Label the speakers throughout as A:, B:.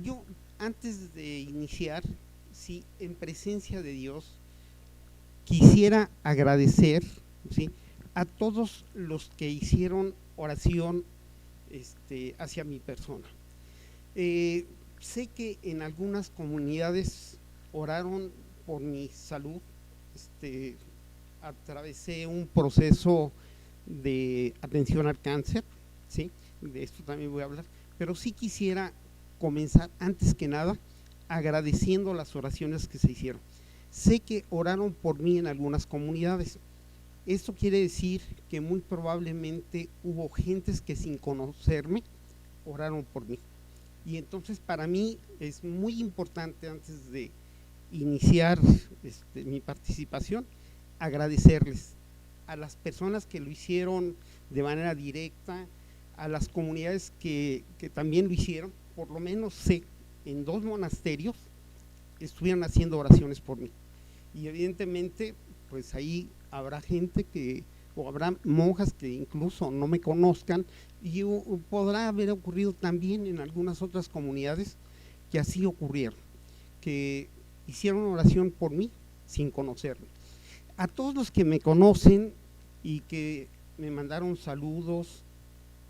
A: yo antes de iniciar, sí, en presencia de Dios, quisiera agradecer, ¿sí?, a todos los que hicieron oración hacia mi persona. Sé que en algunas comunidades oraron por mi salud. Atravesé un proceso de atención al cáncer, ¿sí?, de esto también voy a hablar, pero sí quisiera comenzar antes que nada agradeciendo las oraciones que se hicieron. Sé que oraron por mí en algunas comunidades. Esto quiere decir que muy probablemente hubo gentes que sin conocerme oraron por mí. Y entonces para mí es muy importante, antes de iniciar mi participación, agradecerles a las personas que lo hicieron de manera directa, a las comunidades que también lo hicieron. Por lo menos sé, en 2 monasterios estuvieron haciendo oraciones por mí. Y evidentemente, pues ahí habrá gente o habrá monjas que incluso no me conozcan, y podrá haber ocurrido también en algunas otras comunidades que así ocurrieron, que hicieron oración por mí sin conocerme. A todos los que me conocen y que me mandaron saludos,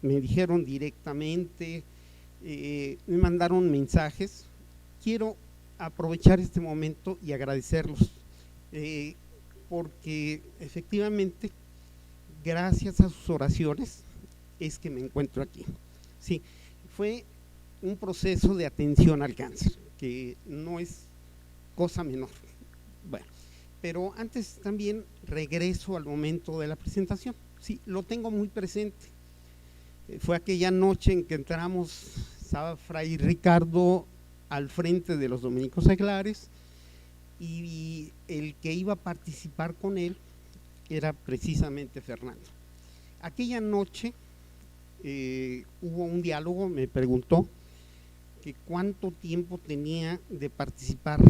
A: me dijeron directamente, me mandaron mensajes, quiero aprovechar este momento y agradecerlos, porque efectivamente gracias a sus oraciones es que me encuentro aquí. Sí, fue un proceso de atención al cáncer, que no es cosa menor. Bueno, pero antes también regreso al momento de la presentación. Sí, lo tengo muy presente. Fue aquella noche en que entramos, estaba Fray Ricardo al frente de los dominicos seglares, y el que iba a participar con él era precisamente Fernando. Aquella noche hubo un diálogo, me preguntó que cuánto tiempo tenía de participar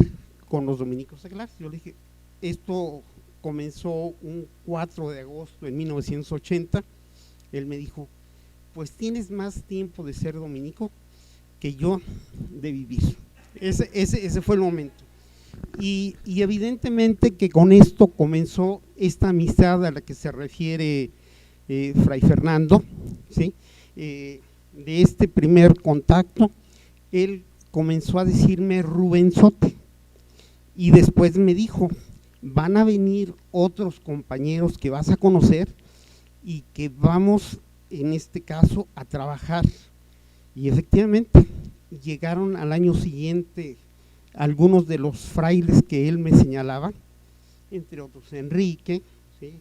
A: con los dominicos seglares. Yo le dije, esto comenzó un 4 de agosto de 1980. Él me dijo, pues tienes más tiempo de ser dominico que yo de vivir. Ese fue el momento. Y evidentemente que con esto comenzó esta amistad a la que se refiere Fray Fernando, ¿sí? De este primer contacto, él comenzó a decirme Rubenzote, y después me dijo, van a venir otros compañeros que vas a conocer y que vamos, en este caso, a trabajar. Y efectivamente llegaron al año siguiente algunos de los frailes que él me señalaba, entre otros Enrique, ¿sí?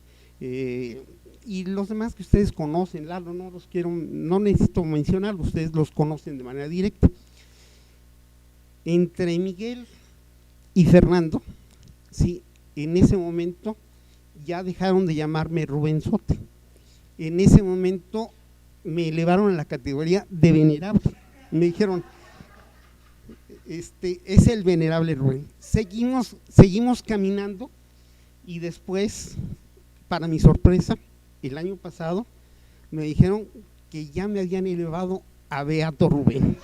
A: Y los demás que ustedes conocen. Lalo, no necesito mencionarlos, ustedes los conocen de manera directa. Entre Miguel y Fernando, sí, en ese momento ya dejaron de llamarme Rubenzote. En ese momento me elevaron a la categoría de venerable. Me dijeron, es el venerable Rubén. Seguimos caminando, y después, para mi sorpresa, el año pasado me dijeron que ya me habían elevado a Beato Rubén,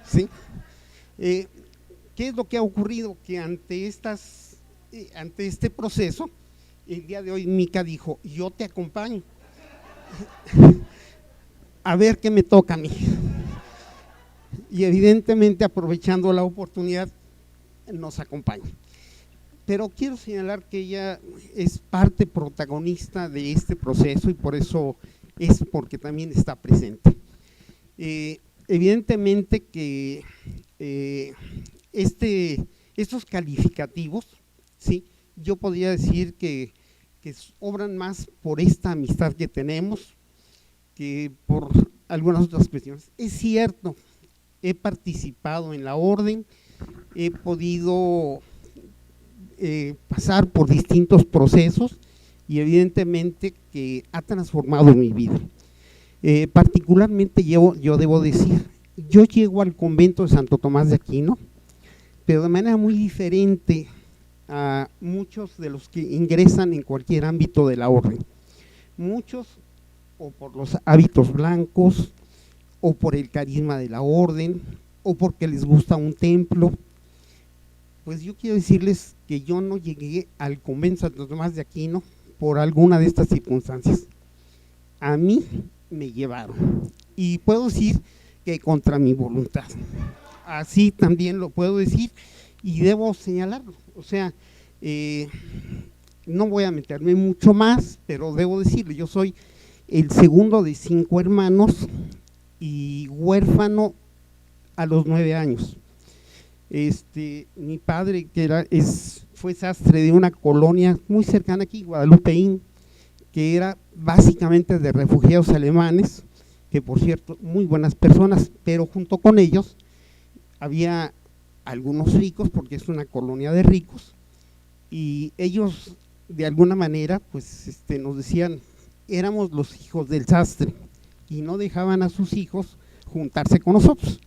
A: ¿sí? ¿Qué es lo que ha ocurrido? Que ante este proceso, el día de hoy Mica dijo, yo te acompaño, a ver qué me toca a mí. Y evidentemente, aprovechando la oportunidad, nos acompaña. Pero quiero señalar que ella es parte protagonista de este proceso, y por eso es porque también está presente. Evidentemente que estos calificativos, ¿sí?, yo podría decir que obran más por esta amistad que tenemos que por algunas otras cuestiones. Es cierto, he participado en la orden, he podido pasar por distintos procesos, y evidentemente que ha transformado mi vida. Particularmente yo debo decir, yo llego al convento de Santo Tomás de Aquino, pero de manera muy diferente a muchos de los que ingresan en cualquier ámbito de la orden. Muchos, o por los hábitos blancos, o por el carisma de la orden, o porque les gusta un templo. Pues yo quiero decirles que yo no llegué al convento Santo Tomás de Aquino por alguna de estas circunstancias. A mí me llevaron, y puedo decir que contra mi voluntad. Así también lo puedo decir y debo señalarlo. O sea, no voy a meterme mucho más, pero debo decirlo, yo soy el segundo de 5 hermanos y huérfano a los 9 años. Mi padre, fue sastre de una colonia muy cercana aquí, Guadalupeín, que era básicamente de refugiados alemanes, que por cierto, muy buenas personas, pero junto con ellos había algunos ricos, porque es una colonia de ricos, y ellos de alguna manera pues nos decían, éramos los hijos del sastre, y no dejaban a sus hijos juntarse con nosotros.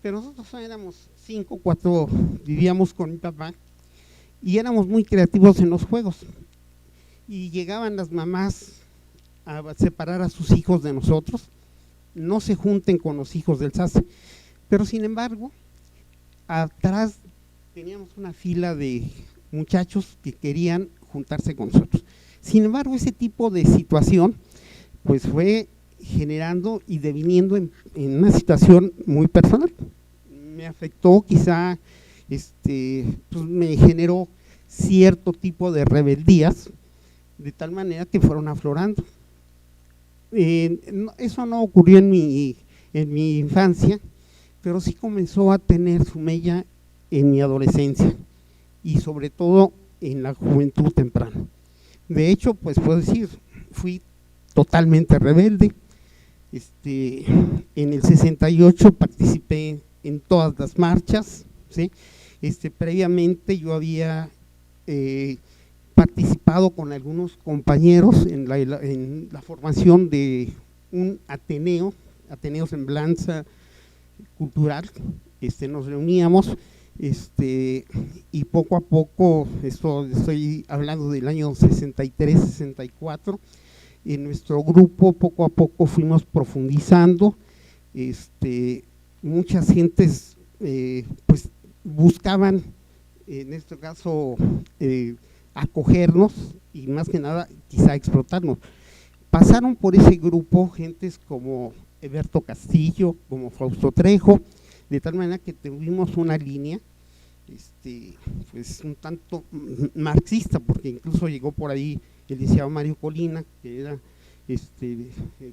A: Pero nosotros éramos 5, 4, vivíamos con mi papá y éramos muy creativos en los juegos. Y llegaban las mamás a separar a sus hijos de nosotros, no se junten con los hijos del sastre. Pero sin embargo, atrás teníamos una fila de muchachos que querían juntarse con nosotros. Sin embargo, ese tipo de situación pues fue generando y deviniendo en una situación muy personal. Me afectó, quizá pues me generó cierto tipo de rebeldías, de tal manera que fueron aflorando. Eso no ocurrió en mi infancia, pero sí comenzó a tener su mella en mi adolescencia y sobre todo en la juventud temprana. De hecho, pues puedo decir, fui totalmente rebelde. En el 68 participé en todas las marchas, ¿sí? Previamente yo había participado con algunos compañeros en la formación de un Ateneo Semblanza Cultural. Nos reuníamos y poco a poco, estoy hablando del año 63, 64, en nuestro grupo poco a poco fuimos profundizando, muchas gentes pues buscaban, en este caso, acogernos y más que nada quizá explotarnos. Pasaron por ese grupo gentes como Eberto Castillo, como Fausto Trejo, de tal manera que tuvimos una línea pues un tanto marxista, porque incluso llegó por ahí el licenciado Mario Colina, que era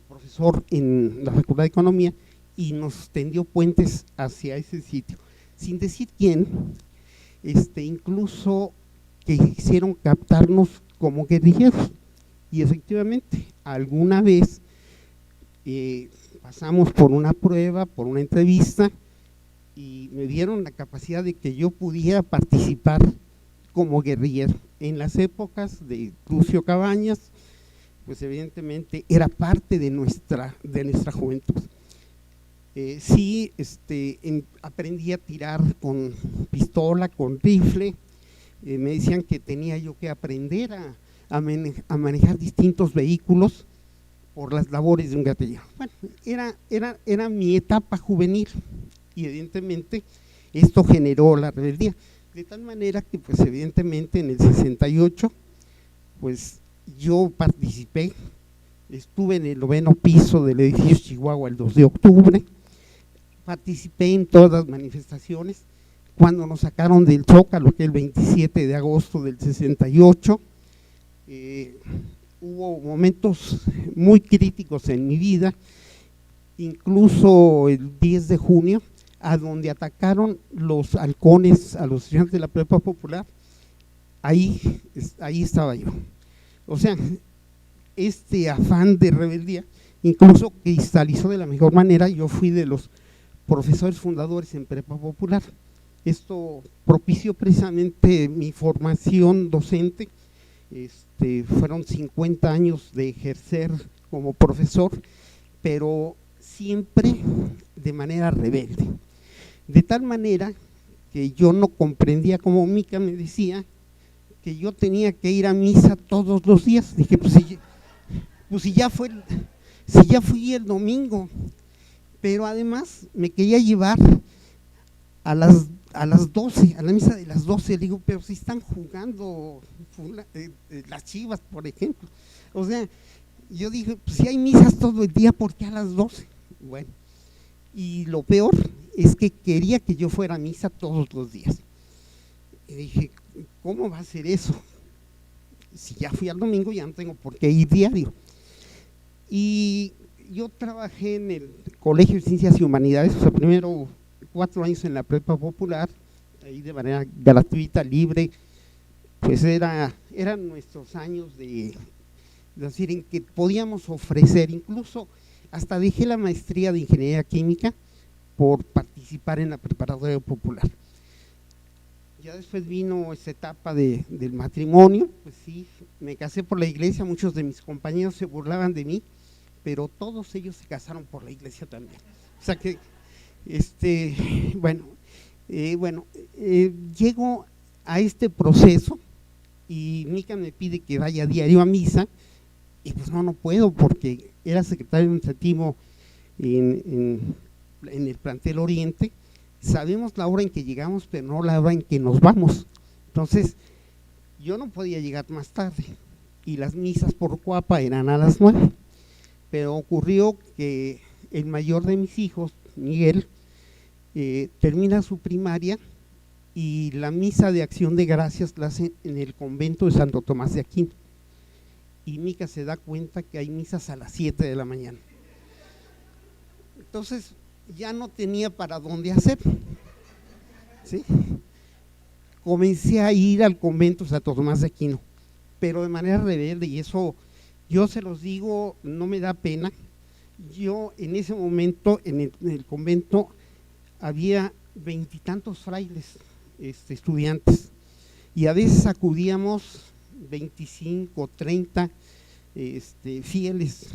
A: profesor en la Facultad de Economía, y nos tendió puentes hacia ese sitio, sin decir quién, incluso que quisieron captarnos como guerrilleros. Y efectivamente, alguna vez pasamos por una prueba, por una entrevista, y me dieron la capacidad de que yo pudiera participar como guerrillero. En las épocas de Lucio Cabañas, pues evidentemente era parte de nuestra juventud. Sí, aprendí a tirar con pistola, con rifle. Me decían que tenía yo que aprender a manejar distintos vehículos por las labores de un gatillero. Bueno, era mi etapa juvenil, y evidentemente esto generó la rebeldía, de tal manera que pues evidentemente en el 68 pues yo participé, estuve en el 9º piso del edificio Chihuahua el 2 de octubre, participé en todas las manifestaciones. Cuando nos sacaron del Zócalo, que el 27 de agosto del 68, hubo momentos muy críticos en mi vida, incluso el 10 de junio, a donde atacaron los halcones a los estudiantes de la prepa popular. Ahí estaba yo. O sea, este afán de rebeldía incluso cristalizó de la mejor manera. Yo fui de los profesores fundadores en prepa popular. Esto propició precisamente mi formación docente. Fueron 50 años de ejercer como profesor, pero siempre de manera rebelde, de tal manera que yo no comprendía, como Mica me decía, que yo tenía que ir a misa todos los días. Dije, si ya fui el domingo, pero además me quería llevar a las 12, a la misa de las 12, le digo, pero si están jugando las Chivas, por ejemplo. O sea, yo dije, pues si hay misas todo el día, ¿por qué a las 12? Bueno, y lo peor es que quería que yo fuera a misa todos los días. Y dije, ¿cómo va a ser eso? Si ya fui al domingo, ya no tengo por qué ir diario. Y yo trabajé en el Colegio de Ciencias y Humanidades, o sea, primero 4 años en la prepa popular, ahí de manera gratuita, libre, pues eran nuestros años de decir, en que podíamos ofrecer, incluso hasta dejé la maestría de Ingeniería Química por participar en la preparatoria popular. Ya después vino esa etapa del matrimonio, pues sí, me casé por la iglesia, muchos de mis compañeros se burlaban de mí, pero todos ellos se casaron por la iglesia también. O sea que, llego a este proceso y Mica me pide que vaya diario a misa, y pues no puedo, porque era secretario administrativo en el plantel Oriente. Sabemos la hora en que llegamos, pero no la hora en que nos vamos. Entonces, yo no podía llegar más tarde, y las misas por Cuapa eran a las 9. Pero ocurrió que el mayor de mis hijos, Miguel, termina su primaria, y la misa de acción de gracias la hacen en el convento de Santo Tomás de Aquino. Y Mica se da cuenta que hay misas a las 7 de la mañana. Entonces ya no tenía para dónde hacer, ¿sí? Comencé a ir al convento de Santo Tomás de Aquino, pero de manera rebelde, y eso yo se los digo, no me da pena. Yo en ese momento en el convento había 20 y tantos frailes, estudiantes, y a veces acudíamos 25, 30 fieles,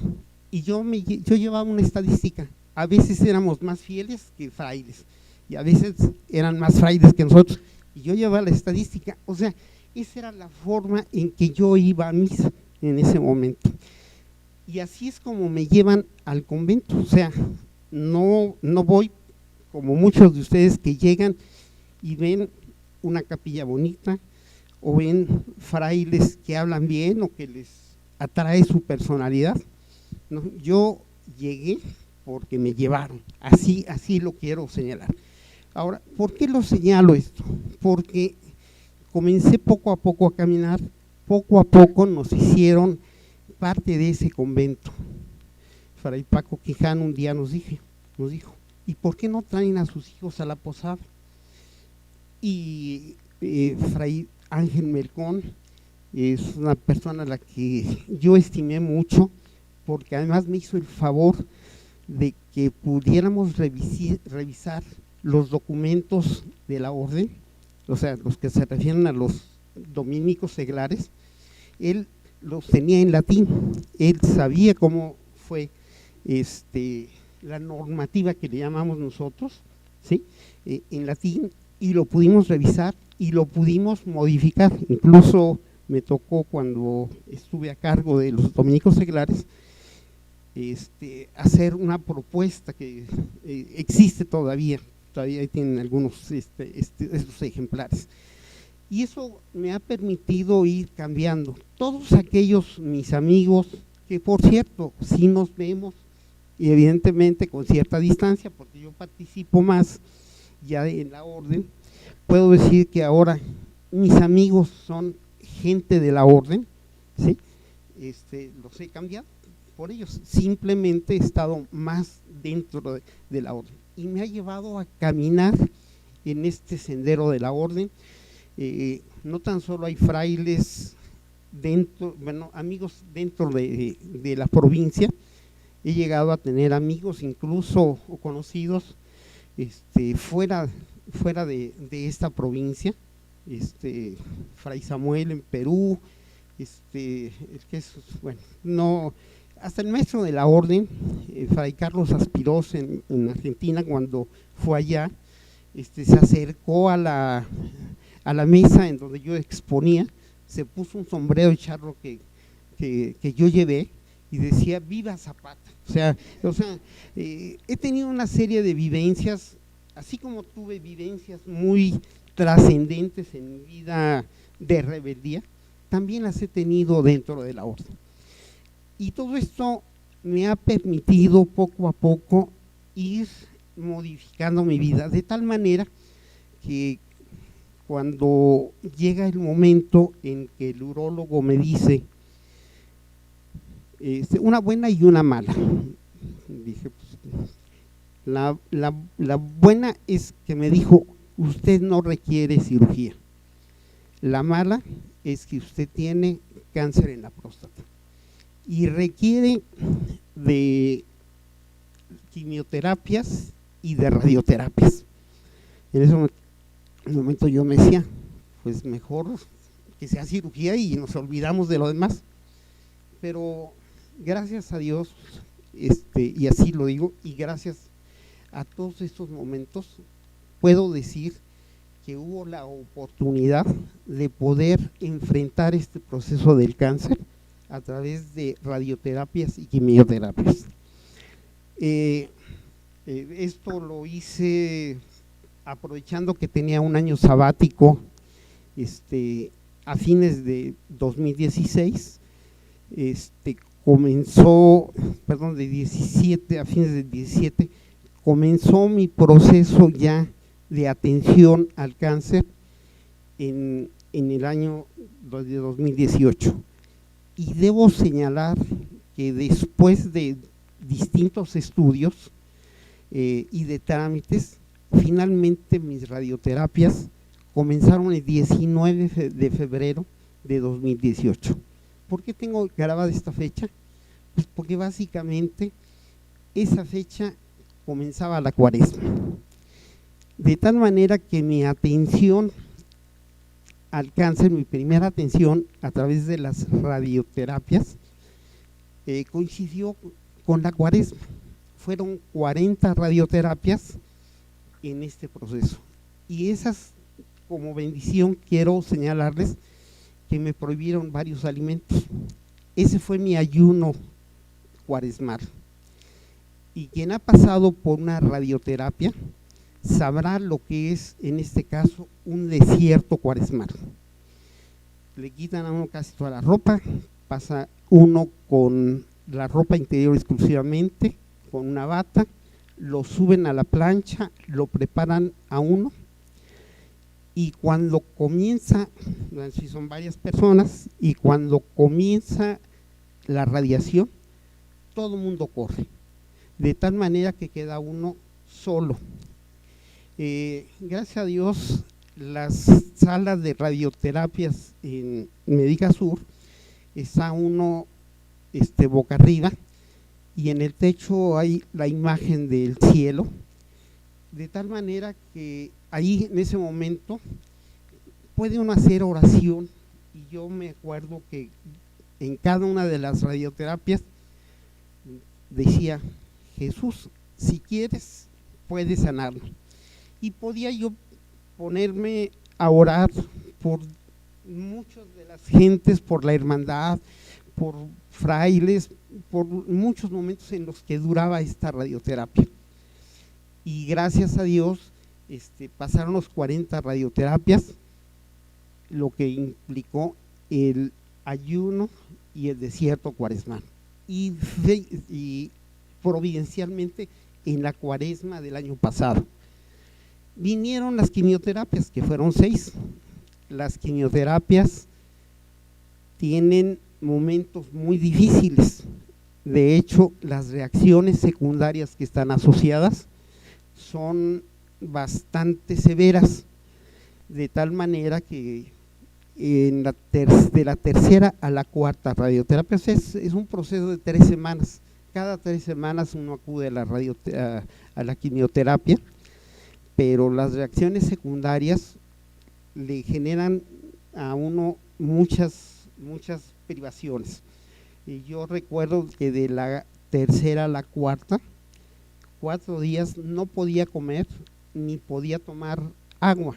A: y yo llevaba una estadística. A veces éramos más fieles que frailes, y a veces eran más frailes que nosotros, y yo llevaba la estadística. O sea, esa era la forma en que yo iba a misa en ese momento, y así es como me llevan al convento. O sea, no voy como muchos de ustedes que llegan y ven una capilla bonita, o ven frailes que hablan bien, o que les atrae su personalidad. No, yo llegué porque me llevaron, así lo quiero señalar. Ahora, ¿por qué lo señalo esto? Porque comencé poco a poco a caminar, poco a poco nos hicieron parte de ese convento. Fray Paco Quijano un día nos dijo, ¿y por qué no traen a sus hijos a la posada? Y Fray Ángel Melcón es una persona a la que yo estimé mucho, porque además me hizo el favor de que pudiéramos revisar los documentos de la orden, o sea, los que se refieren a los dominicos seglares. Él los tenía en latín, él sabía cómo fue la normativa que le llamamos nosotros, ¿sí? En latín, y lo pudimos revisar y lo pudimos modificar. Incluso me tocó, cuando estuve a cargo de los dominicos seglares, hacer una propuesta que existe todavía tienen algunos estos ejemplares, y eso me ha permitido ir cambiando. Todos aquellos mis amigos, que por cierto sí nos vemos, y evidentemente con cierta distancia, porque yo participo más ya en la orden, puedo decir que ahora mis amigos son gente de la orden, ¿sí? Los he cambiado por ellos, simplemente he estado más dentro de la orden, y me ha llevado a caminar en este sendero de la orden. No tan solo hay frailes amigos dentro de la provincia, he llegado a tener amigos incluso o conocidos fuera de esta provincia. Fray Samuel en Perú, hasta el maestro de la orden, Fray Carlos Aspirós en Argentina, cuando fue allá, se acercó a la mesa en donde yo exponía, se puso un sombrero de charro que yo llevé, y decía viva Zapata. O sea, he tenido una serie de vivencias así como tuve vivencias muy trascendentes en mi vida de rebeldía, también las he tenido dentro de la orden. Y todo esto me ha permitido poco a poco ir modificando mi vida, de tal manera que cuando llega el momento en que el urólogo me dice una buena y una mala, dije, pues, la buena es que me dijo, usted no requiere cirugía. La mala es que usted tiene cáncer en la próstata y requiere de quimioterapias y de radioterapias. En ese momento yo me decía, pues mejor que sea cirugía y nos olvidamos de lo demás. Pero gracias a Dios, y así lo digo, y gracias a todos estos momentos, puedo decir que hubo la oportunidad de poder enfrentar este proceso del cáncer a través de radioterapias y quimioterapias. Esto lo hice aprovechando que tenía un año sabático a fines de 2016, de 17, a fines de 17, comenzó mi proceso ya de atención al cáncer en el año de 2018. Y debo señalar que después de distintos estudios y de trámites, finalmente mis radioterapias comenzaron el 19 de febrero de 2018. ¿Por qué tengo grabada esta fecha? Pues porque básicamente esa fecha comenzaba la Cuaresma. De tal manera que mi atención al cáncer, mi primera atención a través de las radioterapias, coincidió con la Cuaresma. Fueron 40 radioterapias en este proceso. Y esas, como bendición, quiero señalarles que me prohibieron varios alimentos. Ese fue mi ayuno cuaresmal. Y quien ha pasado por una radioterapia sabrá lo que es, en este caso, un desierto cuaresmal. Le quitan a uno casi toda la ropa, pasa uno con la ropa interior exclusivamente, con una bata, lo suben a la plancha, lo preparan a uno, y cuando comienza, si son varias personas, y cuando comienza la radiación, todo el mundo corre, de tal manera que queda uno solo. Gracias a Dios, las salas de radioterapias en Médica Sur, está uno boca arriba, y en el techo hay la imagen del cielo, de tal manera que ahí en ese momento puede uno hacer oración. Y yo me acuerdo que en cada una de las radioterapias decía, Jesús, si quieres, puedes sanarlo. Y podía yo ponerme a orar por muchas de las gentes, por la hermandad, por frailes, por muchos momentos en los que duraba esta radioterapia. Y gracias a Dios pasaron los 40 radioterapias, lo que implicó el ayuno y el desierto cuaresmal. Y providencialmente en la Cuaresma del año pasado vinieron las quimioterapias, que fueron 6. Las quimioterapias tienen momentos muy difíciles. De hecho, las reacciones secundarias que están asociadas son bastante severas, de tal manera que de la tercera a la cuarta radioterapia es un proceso de 3 semanas. Cada 3 semanas uno acude a la quimioterapia, pero las reacciones secundarias le generan a uno muchas privaciones. Y yo recuerdo que de la tercera a la cuarta, 4 días no podía comer ni podía tomar agua,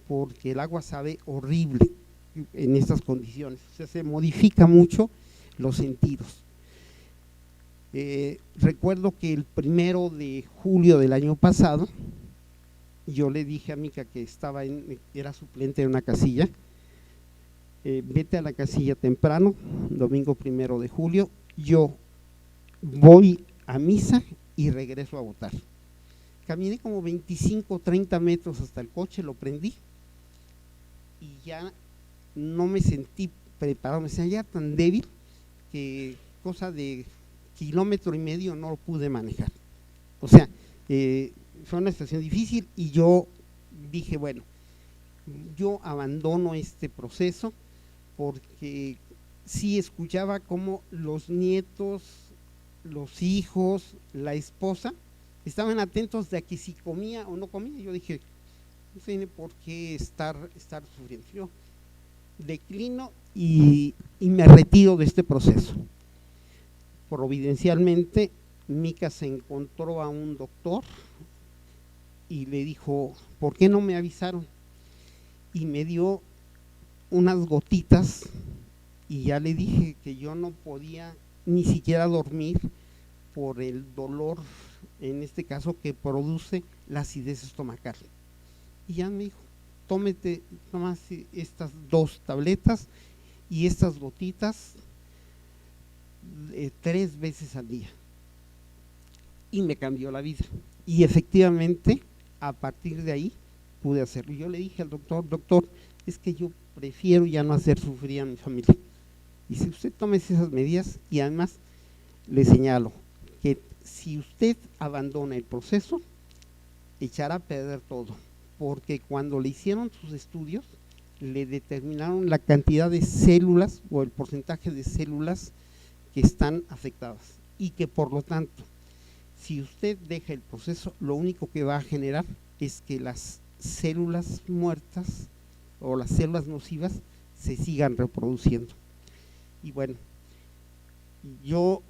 A: porque el agua sabe horrible en estas condiciones. O sea, se modifica mucho los sentidos. Recuerdo que el 1 de julio del año pasado yo le dije a Mica, que era suplente de una casilla, vete a la casilla temprano, domingo 1 de julio, yo voy a misa y regreso a votar. Caminé como 25 o 30 metros hasta el coche, lo prendí y ya no me sentí preparado, me sentía tan débil que cosa de 1,5 kilómetros no lo pude manejar. O sea, fue una situación difícil y yo dije, bueno, yo abandono este proceso, porque sí escuchaba cómo los nietos, los hijos, la esposa estaban atentos de a que si comía o no comía. Yo dije, no tiene por qué estar sufriendo. Yo declino y me retiro de este proceso. Providencialmente, Mica se encontró a un doctor y le dijo, ¿por qué no me avisaron? Y me dio unas gotitas y ya le dije que yo no podía ni siquiera dormir por el dolor, en este caso, que produce la acidez estomacal. Y ya me dijo, tómate nomás estas 2 tabletas y estas gotitas 3 veces al día. Y me cambió la vida. Y efectivamente, a partir de ahí, pude hacerlo. Y yo le dije al doctor, es que yo prefiero ya no hacer sufrir a mi familia. Y si usted toma esas medidas, y además le señalo que si usted abandona el proceso, echará a perder todo, porque cuando le hicieron sus estudios, le determinaron la cantidad de células o el porcentaje de células que están afectadas, y que por lo tanto, si usted deja el proceso, lo único que va a generar es que las células muertas o las células nocivas se sigan reproduciendo. Y bueno, yo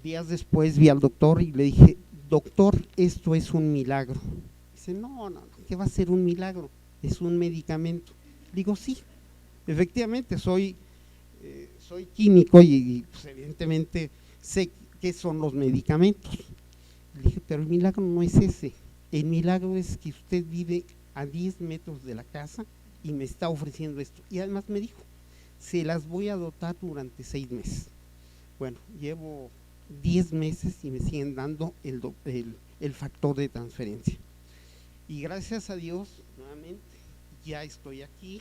A: días después vi al doctor y le dije, doctor, esto es un milagro. Dice, no, ¿qué va a ser un milagro? Es un medicamento. Digo, sí, efectivamente soy químico y pues, evidentemente sé qué son los medicamentos. Le dije, pero el milagro no es ese. El milagro es que usted vive a 10 metros de la casa y me está ofreciendo esto. Y además me dijo, se las voy a dotar durante 6 meses. Bueno, llevo 10 meses y me siguen dando el factor de transferencia. Y gracias a Dios, nuevamente, ya estoy aquí.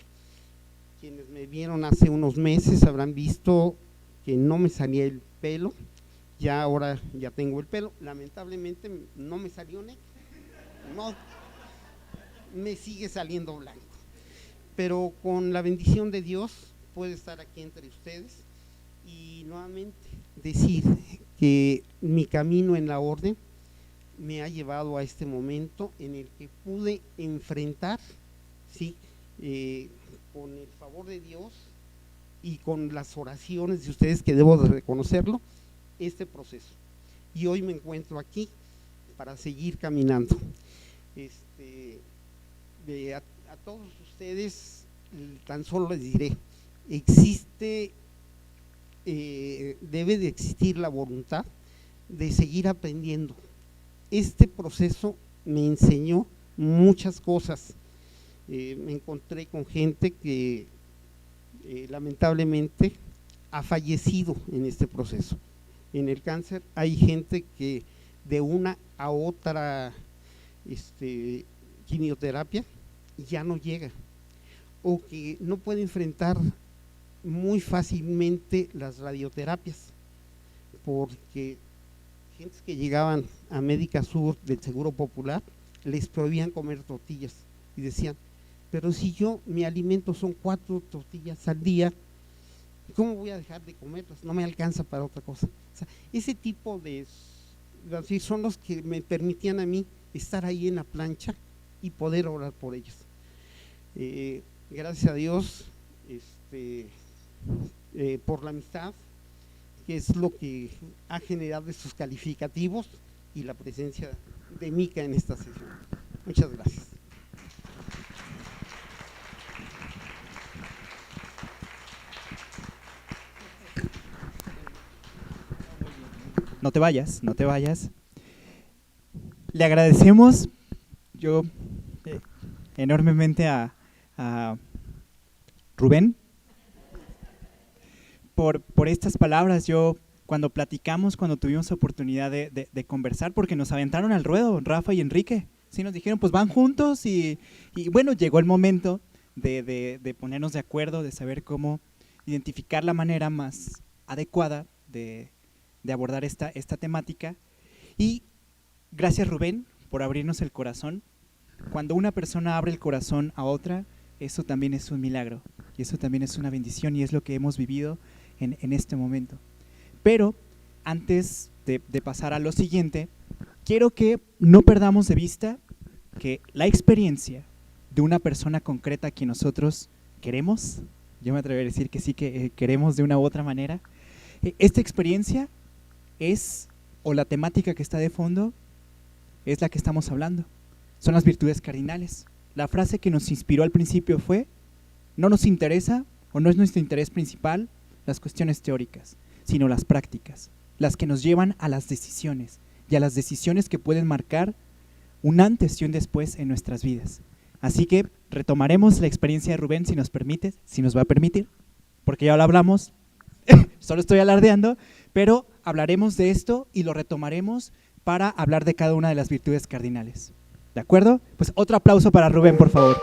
A: Quienes me vieron hace unos meses habrán visto que no me salía el pelo. Ya ahora ya tengo el pelo. Lamentablemente no me salió negro. No, me sigue saliendo blanco. Pero con la bendición de Dios puedo estar aquí entre ustedes y nuevamente decir que mi camino en la orden me ha llevado a este momento en el que pude enfrentar, ¿sí? Con el favor de Dios y con las oraciones de ustedes, que debo de reconocerlo, este proceso. Y hoy me encuentro aquí para seguir caminando. A todos ustedes tan solo les diré, debe de existir la voluntad de seguir aprendiendo. Este proceso me enseñó muchas cosas. Me encontré con gente que lamentablemente ha fallecido en este proceso. En el cáncer hay gente que de una a otra quimioterapia ya no llega, o que no puede enfrentar muy fácilmente las radioterapias, porque gentes que llegaban a Médica Sur del Seguro Popular les prohibían comer tortillas y decían, pero si mi alimento son 4 tortillas al día, ¿cómo voy a dejar de comerlas? No me alcanza para otra cosa. O sea, ese tipo de son los que me permitían a mí estar ahí en la plancha y poder orar por ellos. Gracias a Dios por la amistad, que es lo que ha generado estos calificativos, y la presencia de Mica en esta sesión. Muchas gracias.
B: No te vayas, no te vayas. Le agradecemos yo enormemente a Rubén por estas palabras. Yo, cuando platicamos, cuando tuvimos oportunidad de conversar, porque nos aventaron al ruedo, Rafa y Enrique, sí nos dijeron, pues van juntos y bueno, llegó el momento de ponernos de acuerdo, de saber cómo identificar la manera más adecuada de abordar esta temática. Y gracias, Rubén, por abrirnos el corazón. Cuando una persona abre el corazón a otra, eso también es un milagro y eso también es una bendición, y es lo que hemos vivido en este momento. Pero antes de pasar a lo siguiente, quiero que no perdamos de vista que la experiencia de una persona concreta que nosotros queremos, yo me atrevería a decir que sí, que queremos de una u otra manera, esta experiencia es, o la temática que está de fondo, es la que estamos hablando. Son las virtudes cardinales. La frase que nos inspiró al principio fue: no nos interesa, o no es nuestro interés principal, las cuestiones teóricas, sino las prácticas, las que nos llevan a las decisiones, y a las decisiones que pueden marcar un antes y un después en nuestras vidas. Así que retomaremos la experiencia de Rubén, si nos permite, si nos va a permitir, porque ya lo hablamos, solo estoy alardeando, pero hablaremos de esto y lo retomaremos para hablar de cada una de las virtudes cardinales. ¿De acuerdo? Pues otro aplauso para Rubén, por favor.